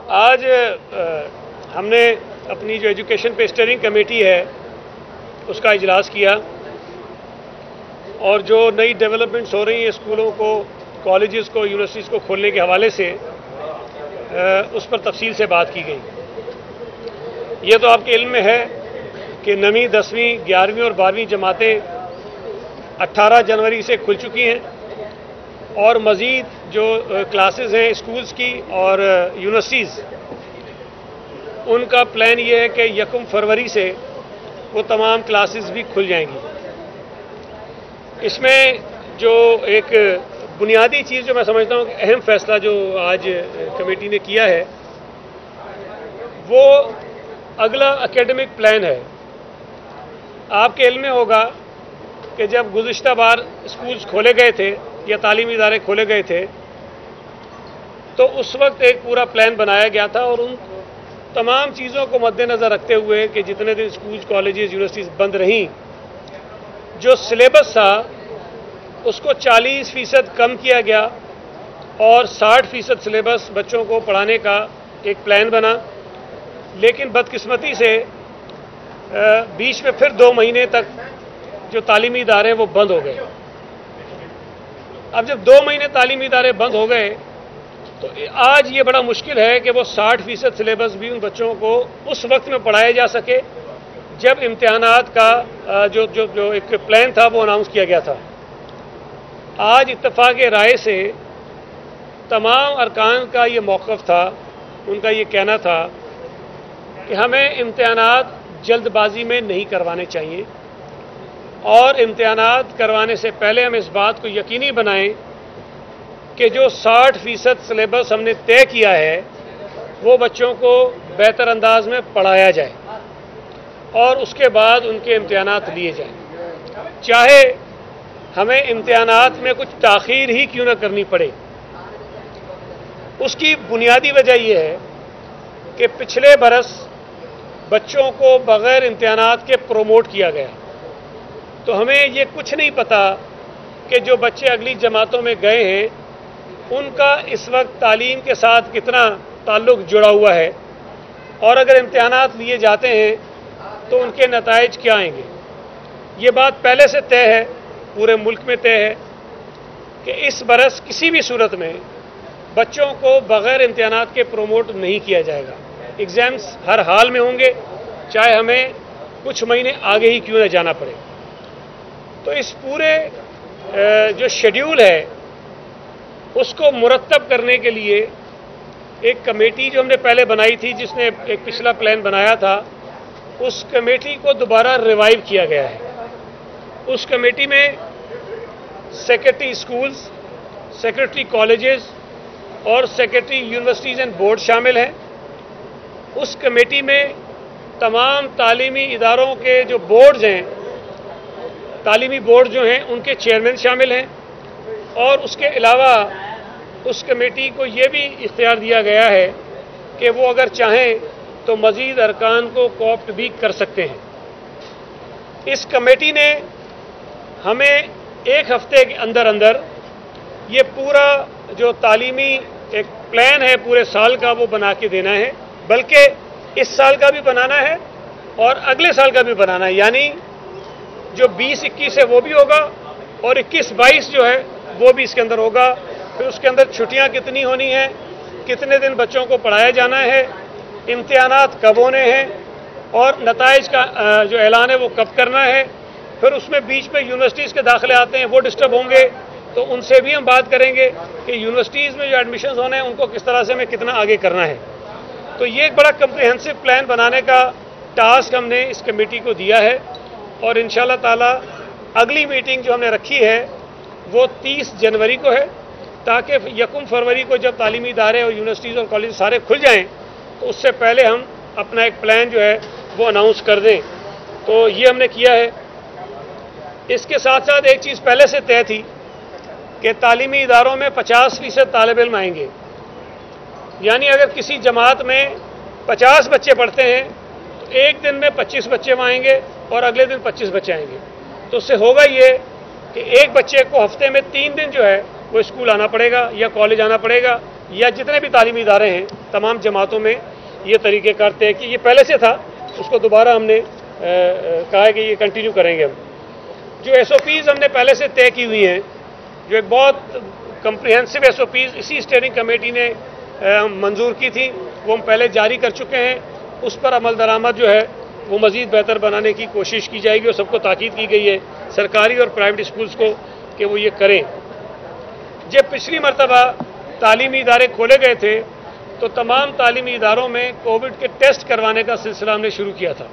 آج ہم نے اپنی جو ایجوکیشن پہ اسٹیئرنگ کمیٹی ہے اس کا اجلاس کیا اور جو نئی ڈیولپمنٹس ہو رہی ہیں اسکولوں کو، کالجز کو، یونیورسٹیز کو کھولنے کے حوالے سے اس پر تفصیل سے بات کی گئی۔ یہ تو آپ کے علم میں ہے کہ 9ویں، 10ویں، 11ویں اور 12ویں جماعتیں 18 جنوری سے کھل چکی ہیں اور مزید جو کلاسز ہیں اسکولز کی اور یونیورسٹیز، ان کا پلان یہ ہے کہ 1 فروری سے وہ تمام کلاسز بھی کھل جائیں گی۔ اس میں جو ایک بنیادی چیز جو میں سمجھتا ہوں کہ اہم فیصلہ جو آج کمیٹی نے کیا ہے وہ اگلا اکیڈمک پلان ہے۔ آپ کے علم میں ہوگا کہ جب گزشتہ بار اسکولز کھولے گئے تھے یا تعلیمی ادارے کھولے گئے تھے تو اس وقت ایک پورا پلان بنایا گیا تھا اور ان تمام چیزوں کو مد نظر رکھتے ہوئے کہ جتنے دن اسکولز، کالجز، یونیورسٹیز بند رہیں، جو سلیبس تھا اس کو 40% کم کیا گیا اور 60% سلیبس بچوں کو پڑھانے کا ایک پلان بنا۔ لیکن بدقسمتی سے بیچ میں پھر 2 مہینے تک جو تعلیمی ادارے وہ بند ہو گئے۔ اب جب 2 مہینے تعلیمی ادارے بند ہو گئے تو آج یہ بڑا مشکل ہے کہ وہ 60% سلیبس بھی ان بچوں کو اس وقت میں پڑھایا جا سکے جب امتحانات کا جو ایک پلان تھا وہ اناؤنس کیا گیا تھا۔ آج اتفاق رائے سے تمام ارکان کا یہ موقف تھا، ان کا یہ کہنا تھا کہ ہمیں امتحانات جلد بازی میں نہیں کروانے چاہیے اور امتحانات کروانے سے پہلے ہم اس بات کو یقینی بنائیں کہ جو 60% سلیبس ہم نے طے کیا ہے وہ بچوں کو بہتر انداز میں پڑھایا جائے اور اس کے بعد ان کے امتحانات لیے جائیں، چاہے ہمیں امتحانات میں کچھ تاخیر ہی کیوں نہ کرنی پڑے۔ اس کی بنیادی وجہ یہ ہے کہ پچھلے برس بچوں کو بغیر امتحانات کے پروموٹ کیا گیا، تو ہمیں یہ کچھ نہیں پتا کہ جو بچے اگلی جماعتوں میں گئے ہیں ان کا اس وقت تعلیم کے ساتھ کتنا تعلق جڑا ہوا ہے اور اگر امتحانات لیے جاتے ہیں تو ان کے نتائج کیا آئیں گے۔ یہ بات پہلے سے طے ہے، پورے ملک میں طے ہے کہ اس برس کسی بھی صورت میں بچوں کو بغیر امتحانات کے پروموٹ نہیں کیا جائے گا۔ ایگزامز ہر حال میں ہوں گے، چاہے ہمیں کچھ مہینے آگے ہی کیوں نہ جانا پڑے۔ تو اس پورے جو شیڈیول ہے اس کو مرتب کرنے کے لیے ایک کمیٹی جو ہم نے پہلے بنائی تھی، جس نے ایک پچھلا پلان بنایا تھا، اس کمیٹی کو دوبارہ ریوائیو کیا گیا ہے۔ اس کمیٹی میں سیکرٹری اسکولز، سیکرٹری کالجز اور سیکرٹری یونیورسٹیز اینڈ بورڈ شامل ہیں۔ اس کمیٹی میں تمام تعلیمی اداروں کے جو بورڈز ہیں، تعلیمی بورڈ جو ہیں ان کے چیئرمین شامل ہیں اور اس کے علاوہ اس کمیٹی کو یہ بھی اختیار دیا گیا ہے کہ وہ اگر چاہیں تو مزید ارکان کو کوآپٹ بھی کر سکتے ہیں۔ اس کمیٹی نے ہمیں 1 ہفتے کے اندر یہ پورا جو تعلیمی ایک پلان ہے پورے سال کا وہ بنا کے دینا ہے، بلکہ اس سال کا بھی بنانا ہے اور اگلے سال کا بھی بنانا ہے، یعنی جو 20-21 ہے وہ بھی ہوگا اور 21-22 جو ہے وہ بھی اس کے اندر ہوگا۔ پھر اس کے اندر چھٹیاں کتنی ہونی ہیں، کتنے دن بچوں کو پڑھایا جانا ہے، امتحانات کب ہونے ہیں اور نتائج کا جو اعلان ہے وہ کب کرنا ہے۔ پھر اس میں بیچ میں یونیورسٹیز کے داخلے آتے ہیں، وہ ڈسٹرب ہوں گے تو ان سے بھی ہم بات کریں گے کہ یونیورسٹیز میں جو ایڈمیشنز ہونے ہیں ان کو کس طرح سے ہمیں کتنا آگے کرنا ہے۔ تو یہ ایک بڑا کمپریہنسو پلان بنانے کا ٹاسک ہم نے اس کمیٹی کو دیا ہے اور انشاءاللہ تعالی اگلی میٹنگ جو ہم نے رکھی ہے وہ 30 جنوری کو ہے، تاکہ 1 فروری کو جب تعلیمی ادارے اور یونیورسٹیز اور کالج سارے کھل جائیں تو اس سے پہلے ہم اپنا ایک پلان جو ہے وہ اناؤنس کر دیں۔ تو یہ ہم نے کیا ہے۔ اس کے ساتھ ساتھ ایک چیز پہلے سے طے تھی کہ تعلیمی اداروں میں 50% طالب علم آئیں گے، یعنی اگر کسی جماعت میں 50 بچے پڑھتے ہیں تو ایک دن میں 25 بچے آئیں گے اور اگلے دن 25 بچے آئیں گے۔ تو اس سے ہوگا یہ کہ ایک بچے کو ہفتے میں 3 دن جو ہے وہ اسکول آنا پڑے گا یا کالج آنا پڑے گا یا جتنے بھی تعلیمی ادارے ہیں تمام جماعتوں میں یہ طریقہ کار طے کہ یہ پہلے سے تھا، اس کو دوبارہ ہم نے کہا ہے کہ یہ کنٹینیو کریں گے ہم۔ جو SOPs ہم نے پہلے سے طے کی ہوئی ہیں، جو ایک بہت کمپریہنسو SOPs اسی اسٹیئرنگ کمیٹی نے منظور کی تھی، وہ ہم پہلے جاری کر چکے ہیں۔ اس پر عمل درآمد جو ہے وہ مزید بہتر بنانے کی کوشش کی جائے گی، اور سب کو تاکید کی گئی ہے سرکاری اور پرائیویٹ اسکولز کو کہ وہ یہ کریں۔ جب پچھلی مرتبہ تعلیمی ادارے کھولے گئے تھے تو تمام تعلیمی اداروں میں کووڈ کے ٹیسٹ کروانے کا سلسلہ ہم نے شروع کیا تھا۔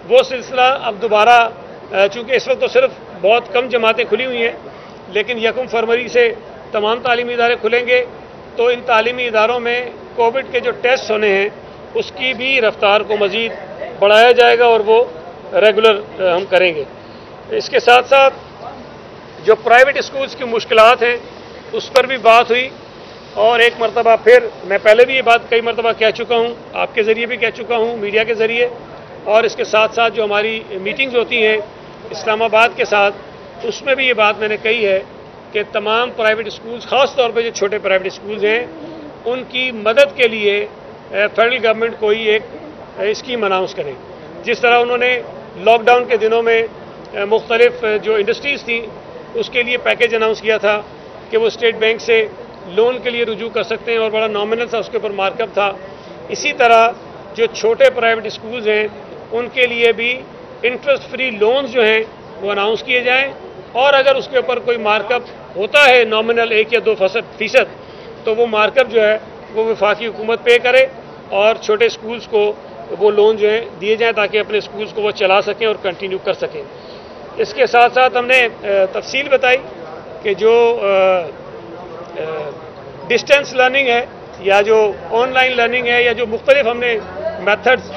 وہ سلسلہ اب دوبارہ، چونکہ اس وقت تو صرف بہت کم جماعتیں کھلی ہوئی ہیں، لیکن 1 فروری سے تمام تعلیمی ادارے کھلیں گے تو ان تعلیمی اداروں میں کووڈ کے جو ٹیسٹ ہونے ہیں اس کی بھی رفتار کو مزید بڑھایا جائے گا اور وہ ریگولر ہم کریں گے۔ اس کے ساتھ ساتھ جو پرائیویٹ اسکولز کی مشکلات ہیں اس پر بھی بات ہوئی، اور ایک مرتبہ پھر میں پہلے بھی یہ بات کئی مرتبہ کہہ چکا ہوں، آپ کے ذریعے بھی کہہ چکا ہوں، میڈیا کے ذریعے، اور اس کے ساتھ ساتھ جو ہماری میٹنگز ہوتی ہیں اسلام آباد کے ساتھ، اس میں بھی یہ بات میں نے کہی ہے کہ تمام پرائیویٹ اسکولز، خاص طور پہ جو چھوٹے پرائیویٹ اسکولز ہیں، ان کی مدد کے لیے فیڈرل گورنمنٹ کوئی ایک اسکیم اناؤنس کریں۔ جس طرح انہوں نے لاک ڈاؤن کے دنوں میں مختلف جو انڈسٹریز تھیں اس کے لیے پیکیج اناؤنس کیا تھا کہ وہ اسٹیٹ بینک سے لون کے لیے رجوع کر سکتے ہیں، اور بڑا نامنل تھا، اس کے اوپر مارک اپ تھا۔ اسی طرح جو چھوٹے پرائیویٹ اسکولز ہیں ان کے لیے بھی انٹرسٹ فری لونز جو ہیں وہ اناؤنس کیے جائیں، اور اگر اس کے اوپر کوئی مارک اپ ہوتا ہے نامنل 1 یا 2% تو وہ مارک اپ جو ہے وہ وفاقی حکومت پے کرے، اور چھوٹے اسکولز کو وہ لون جو ہیں دیے جائیں تاکہ اپنے اسکولز کو وہ چلا سکیں اور کنٹینیو کر سکیں۔ اس کے ساتھ ساتھ ہم نے تفصیل بتائی کہ جو ڈسٹینس لرننگ ہے یا جو آن لائن لرننگ ہے یا جو مختلف ہم نے میتھڈز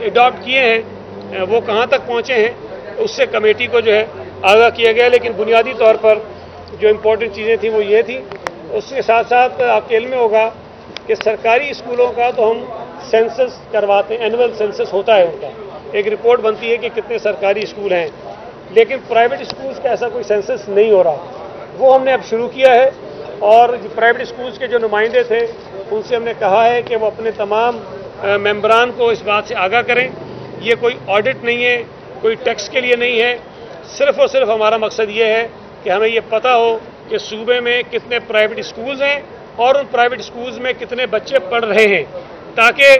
اڈاپٹ کیے ہیں وہ کہاں تک پہنچے ہیں، اس سے کمیٹی کو جو ہے آگاہ کیا گیا، لیکن بنیادی طور پر جو امپورٹنٹ چیزیں تھیں وہ یہ تھیں۔ اس کے ساتھ ساتھ آپ کے علم میں ہوگا کہ سرکاری اسکولوں کا تو ہم سینسس کرواتے ہیں، اینول سینسس ہوتا ہے ان کا، ایک رپورٹ بنتی ہے کہ کتنے سرکاری اسکول ہیں، لیکن پرائیویٹ اسکولز کا ایسا کوئی سینسس نہیں ہو رہا، وہ ہم نے اب شروع کیا ہے، اور پرائیویٹ اسکولز کے جو نمائندے تھے ان سے ہم نے کہا ہے کہ وہ اپنے تمام ممبران کو اس بات سے آگاہ کریں۔ یہ کوئی آڈٹ نہیں ہے، کوئی ٹیکس کے لیے نہیں ہے، صرف اور صرف ہمارا مقصد یہ ہے کہ ہمیں یہ پتہ ہو کہ صوبے میں کتنے پرائیویٹ اسکولز ہیں اور ان پرائیویٹ اسکولز میں کتنے بچے پڑھ رہے ہیں، تاکہ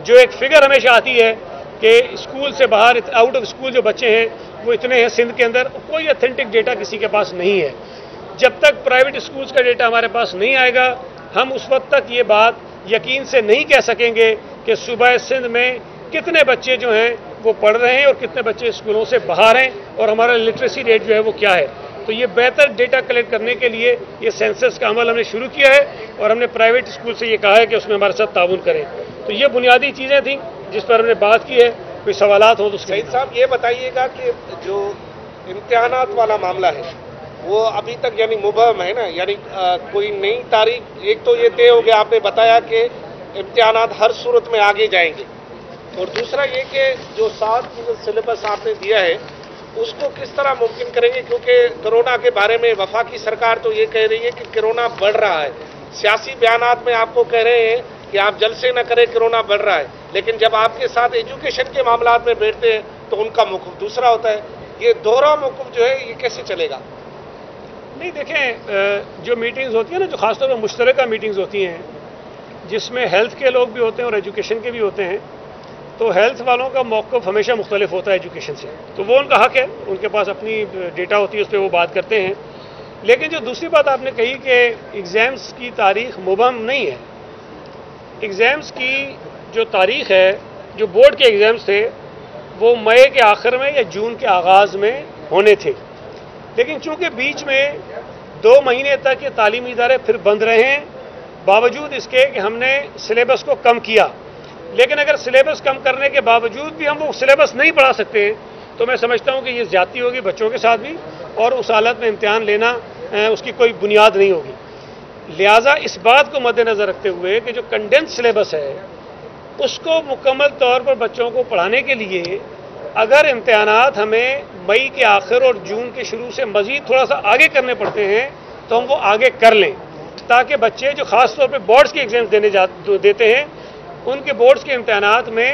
جو ایک فگر ہمیشہ آتی ہے کہ اسکول سے باہر آؤٹ آف اسکول جو بچے ہیں وہ اتنے ہیں سندھ کے اندر، کوئی اتھینٹک ڈیٹا کسی کے پاس نہیں ہے۔ جب تک پرائیویٹ اسکولز کا ڈیٹا ہمارے پاس نہیں آئے گا ہم اس وقت تک یہ بات یقین سے نہیں کہہ سکیں گے کہ صوبہ سندھ میں کتنے بچے جو ہیں وہ پڑھ رہے ہیں اور کتنے بچے اسکولوں سے باہر ہیں اور ہمارا لٹریسی ریٹ جو ہے وہ کیا ہے۔ تو یہ بہتر ڈیٹا کلیکٹ کرنے کے لیے یہ سینسس کا عمل ہم نے شروع کیا ہے، اور ہم نے پرائیویٹ اسکول سے یہ کہا ہے کہ اس میں ہمارے ساتھ تعاون کریں۔ تو یہ بنیادی چیزیں تھیں جس پر ہم نے بات کی ہے، کوئی سوالات ہوں تو سعید صاحب یہ بتائیے گا کہ جو امتحانات والا معاملہ ہے وہ ابھی تک یعنی مبہم ہے نا، یعنی کوئی نئی تاریخ، ایک تو یہ طے ہو گیا، آپ نے بتایا کہ امتحانات ہر صورت میں آگے جائیں گے، اور دوسرا یہ کہ جو 7 سلیبس آپ نے دیا ہے اس کو کس طرح ممکن کریں گے، کیونکہ کرونا کے بارے میں وفاقی سرکار تو یہ کہہ رہی ہے کہ کرونا بڑھ رہا ہے، سیاسی بیانات میں آپ کو کہہ رہے ہیں کہ آپ جلسے نہ کریں، کرونا بڑھ رہا ہے، لیکن جب آپ کے ساتھ ایجوکیشن کے معاملات میں بیٹھتے ہیں تو ان کا موقف دوسرا ہوتا ہے۔ یہ دوہرا موقف جو ہے یہ کیسے چلے گا؟ نہیں، دیکھیں جو میٹنگز ہوتی ہیں نا، جو خاص طور پر مشترکہ میٹنگز ہوتی ہیں جس میں ہیلتھ کے لوگ بھی ہوتے ہیں اور ایجوکیشن کے بھی ہوتے ہیں، تو ہیلتھ والوں کا موقف ہمیشہ مختلف ہوتا ہے ایجوکیشن سے، تو وہ ان کا حق ہے، ان کے پاس اپنی ڈیٹا ہوتی ہے، اس پہ وہ بات کرتے ہیں۔ لیکن جو دوسری بات آپ نے کہی کہ ایگزامز کی تاریخ مبہم نہیں ہے، ایگزامز کی جو تاریخ ہے، جو بورڈ کے ایگزامز تھے وہ مئی کے آخر میں یا جون کے آغاز میں ہونے تھے، لیکن چونکہ بیچ میں 2 مہینے تک یہ تعلیمی ادارے پھر بند رہے ہیں، باوجود اس کے کہ ہم نے سلیبس کو کم کیا، لیکن اگر سلیبس کم کرنے کے باوجود بھی ہم وہ سلیبس نہیں پڑھا سکتے ہیں تو میں سمجھتا ہوں کہ یہ زیادتی ہوگی بچوں کے ساتھ بھی، اور اس حالت میں امتحان لینا اس کی کوئی بنیاد نہیں ہوگی۔ لہٰذا اس بات کو مد نظر رکھتے ہوئے کہ جو کنڈینس سلیبس ہے اس کو مکمل طور پر بچوں کو پڑھانے کے لیے اگر امتحانات ہمیں مئی کے آخر اور جون کے شروع سے مزید تھوڑا سا آگے کرنے پڑتے ہیں تو ہم وہ آگے کر لیں، تاکہ بچے جو خاص طور پہ بورڈز کے ایگزامز دیتے ہیں ان کے بورڈز کے امتحانات میں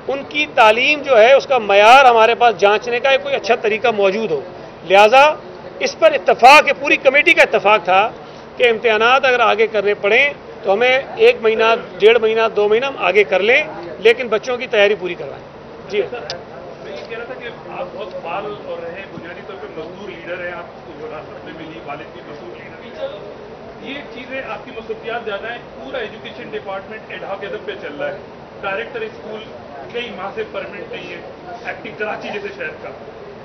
ان کی تعلیم جو ہے اس کا معیار ہمارے پاس جانچنے کا کوئی اچھا طریقہ موجود ہو. لہٰذا اس پر اتفاق ہے، پوری کمیٹی کا اتفاق تھا کہ امتحانات اگر آگے کرنے پڑیں تو ہمیں 1 مہینہ 1.5 مہینہ 2 مہینہ ہم آگے کر لیں، لیکن بچوں کی تیاری پوری کروائیں. جی میں یہ کہہ رہا تھا کہ آپ بہت فعال اور رہے بنیادی طور پہ مزدور لیڈر ہیں، آپ کو وراثت میں ملی، والد بھی مزدور لیڈر. یہ چیزیں آپ کی مصروفیات زیادہ ہیں. پورا ایجوکیشن ڈپارٹمنٹ ایڈہاکزم پہ چل رہا ہے. ڈائریکٹر اسکول کئی ماہ سے پرمنٹ نہیں ہے، ایکٹنگ کراچی جیسے شہر کا.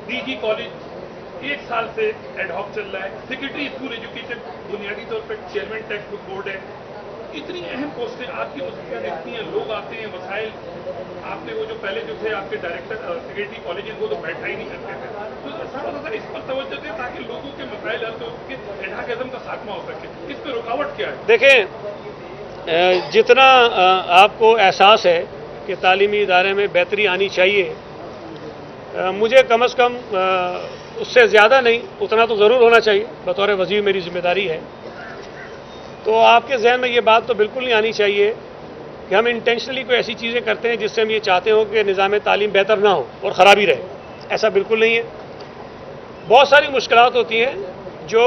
ڈی جی کالج 1 سال سے ایڈ ہاک چل رہا ہے. سیکرٹری اسکول ایجوکیشن بنیادی طور پہ چیئرمین ٹیکسٹ بک بورڈ ہے. اتنی اہم پوسٹیں، آپ کی مصروفیات اتنی ہیں، لوگ آتے ہیں، وسائل. آپ نے وہ جو پہلے جو تھے آپ کے ڈائریکٹر سیکرٹری کالجز وہ تو بیٹھا ہی نہیں کرتے تھے، تو تھوڑا سا اس پر توجہ دیں تاکہ لوگوں کے مسائل حل ہو سکے، ایڈہاکزم کا خاتمہ ہو سکے. اس پہ رکاوٹ کیا ہے؟ دیکھیں، جتنا آپ کو احساس ہے کہ تعلیمی ادارے میں بہتری آنی چاہیے، مجھے کم از کم اس سے زیادہ نہیں، اتنا تو ضرور ہونا چاہیے. بطور وزیر میری ذمہ داری ہے. تو آپ کے ذہن میں یہ بات تو بالکل نہیں آنی چاہیے کہ ہم انٹینشنلی کوئی ایسی چیزیں کرتے ہیں جس سے ہم یہ چاہتے ہوں کہ نظام تعلیم بہتر نہ ہو اور خرابی رہے. ایسا بالکل نہیں ہے. بہت ساری مشکلات ہوتی ہیں جو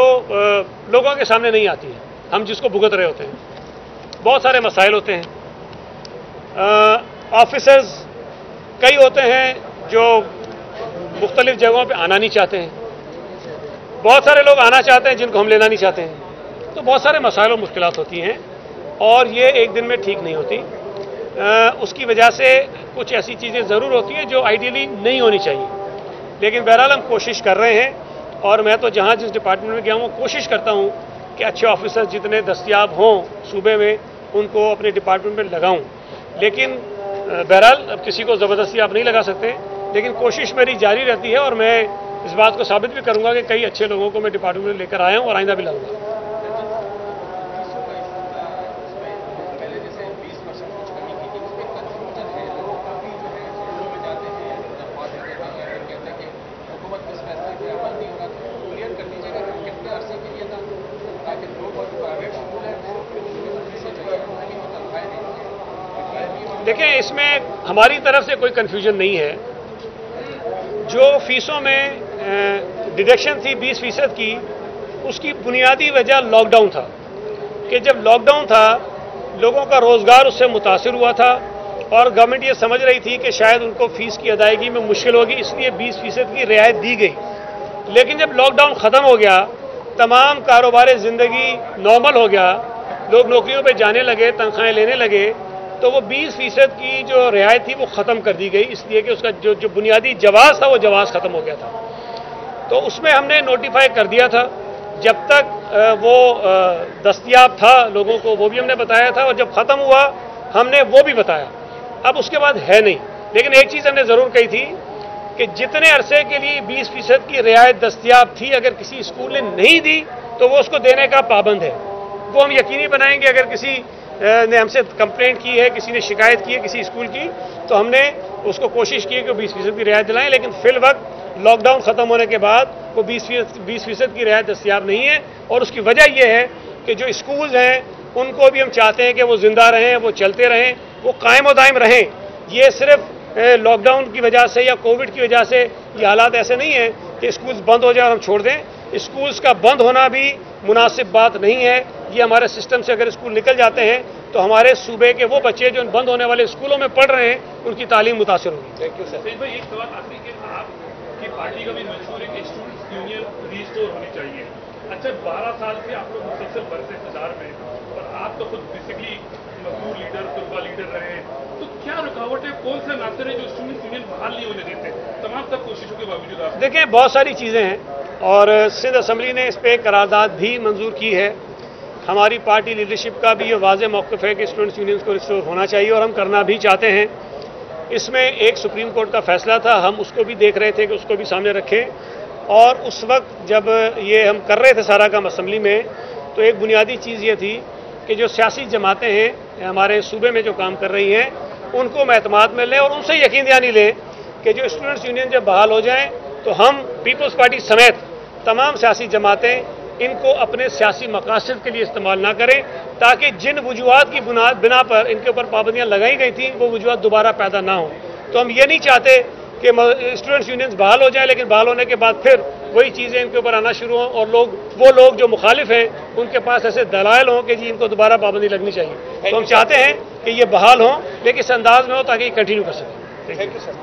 لوگوں کے سامنے نہیں آتی ہیں، ہم جس کو بھگت رہے ہوتے ہیں. بہت سارے مسائل ہوتے ہیں. آفیسرز کئی ہوتے ہیں جو مختلف جگہوں پہ آنا نہیں چاہتے ہیں. بہت سارے لوگ آنا چاہتے ہیں جن کو ہم لینا نہیں چاہتے ہیں. تو بہت سارے مسائل و مشکلات ہوتی ہیں اور یہ ایک دن میں ٹھیک نہیں ہوتی. اس کی وجہ سے کچھ ایسی چیزیں ضرور ہوتی ہیں جو آئیڈیلی نہیں ہونی چاہیے. لیکن بہرحال ہم کوشش کر رہے ہیں اور میں تو جہاں جس ڈپارٹمنٹ میں گیا ہوں کوشش کرتا ہوں کہ اچھے آفیسر جتنے دستیاب ہوں صوبے میں ان کو اپنے ڈپارٹمنٹ میں لگاؤں. لیکن بہرحال اب کسی کو زبردستی آپ نہیں لگا سکتے، لیکن کوشش میری جاری رہتی ہے اور میں اس بات کو ثابت بھی کروں گا کہ کئی اچھے لوگوں کو میں ڈپارٹمنٹ میں لے کر آیا ہوں اور آئندہ بھی لاؤں گا. دیکھیں، اس میں ہماری طرف سے کوئی کنفیوژن نہیں ہے. جو فیسوں میں ڈیڈکشن تھی 20% کی، اس کی بنیادی وجہ لاک ڈاؤن تھا کہ جب لاک ڈاؤن تھا لوگوں کا روزگار اس سے متاثر ہوا تھا اور گورنمنٹ یہ سمجھ رہی تھی کہ شاید ان کو فیس کی ادائیگی میں مشکل ہوگی، اس لیے 20% کی رعایت دی گئی. لیکن جب لاک ڈاؤن ختم ہو گیا، تمام کاروبار زندگی نارمل ہو گیا، لوگ نوکریوں پہ جانے لگے، تنخواہیں لینے لگے، تو وہ 20% کی جو رعایت تھی وہ ختم کر دی گئی، اس لیے کہ اس کا جو بنیادی جواز تھا وہ جواز ختم ہو گیا تھا. تو اس میں ہم نے نوٹیفائی کر دیا تھا. جب تک وہ دستیاب تھا لوگوں کو وہ بھی ہم نے بتایا تھا، اور جب ختم ہوا ہم نے وہ بھی بتایا. اب اس کے بعد ہے نہیں. لیکن ایک چیز ہم نے ضرور کہی تھی کہ جتنے عرصے کے لیے 20% کی رعایت دستیاب تھی، اگر کسی اسکول نے نہیں دی تو وہ اس کو دینے کا پابند ہے. وہ ہم یقینی بنائیں گے. اگر کسی نے ہم سے کمپلینٹ کی ہے، کسی نے شکایت کی ہے کسی اسکول کی، تو ہم نے اس کو کوشش کی ہے کہ 20% کی رعایت دلائیں. لیکن فی الوقت لاک ڈاؤن ختم ہونے کے بعد وہ 20% کی رعایت دستیاب نہیں ہے. اور اس کی وجہ یہ ہے کہ جو اسکولز ہیں ان کو بھی ہم چاہتے ہیں کہ وہ زندہ رہیں، وہ چلتے رہیں، وہ قائم و دائم رہیں. یہ صرف لاک ڈاؤن کی وجہ سے یا کووڈ کی وجہ سے یہ حالات ایسے نہیں ہیں کہ اسکولز بند ہو جائیں اور ہم چھوڑ دیں. اسکولز کا بند ہونا بھی مناسب بات نہیں ہے. یہ ہمارے سسٹم سے اگر اسکول نکل جاتے ہیں تو ہمارے صوبے کے وہ بچے جو بند ہونے والے اسکولوں میں پڑھ رہے ہیں ان کی تعلیم متاثر ہوگی. Thank you sir. بھائی ایک سوال آخری کہ آپ کی پارٹی کا بھی منشور ہے کہ اسٹوڈنٹس یونین ریسٹور ہونی چاہیے. اچھا 12 سال سے آپ لوگ مسلسل برس اقتدار میں، اور آپ تو خود بیسکلی مزدور لیڈر، طلبہ لیڈر رہے ہیں، تو کیا رکاوٹ ہے، کون سے عناصر ہیں جو اسٹوڈنٹس یونین بحال نہیں ہونے دیتے تمام تک کوششوں کے باوجود؟ آپ دیکھیں بہت ساری چیزیں ہیں اور سندھ اسمبلی نے اس پہ قرارداد بھی منظور کی ہے. ہماری پارٹی لیڈرشپ کا بھی یہ واضح موقف ہے کہ اسٹوڈنٹس یونینز کو ریسٹور ہونا چاہیے اور ہم کرنا بھی چاہتے ہیں. اس میں ایک سپریم کورٹ کا فیصلہ تھا، ہم اس کو بھی دیکھ رہے تھے کہ اس کو بھی سامنے رکھیں. اور اس وقت جب یہ ہم کر رہے تھے سارا کام اسمبلی میں، تو ایک بنیادی چیز یہ تھی کہ جو سیاسی جماعتیں ہیں ہمارے صوبے میں جو کام کر رہی ہیں ان کو ہم اعتماد میں لیں اور ان سے یقین دہانی لیں کہ جو اسٹوڈنٹس یونین جب بحال ہو جائیں تو ہم پیپلز پارٹی سمیت تمام سیاسی جماعتیں ان کو اپنے سیاسی مقاصد کے لیے استعمال نہ کریں، تاکہ جن وجوہات کی بنا پر ان کے اوپر پابندیاں لگائی گئی تھیں وہ وجوہات دوبارہ پیدا نہ ہوں۔ تو ہم یہ نہیں چاہتے کہ اسٹوڈنٹس یونینز بحال ہو جائیں، لیکن بحال ہونے کے بعد پھر وہی چیزیں ان کے اوپر آنا شروع ہوں اور وہ لوگ جو مخالف ہیں ان کے پاس ایسے دلائل ہوں کہ جی ان کو دوبارہ پابندی لگنی چاہیے۔ تو ہم چاہتے ہیں کہ یہ بحال ہوں، لیکن اس انداز میں ہو تاکہ یہ کنٹینیو کر سکیں۔ Thank you sir.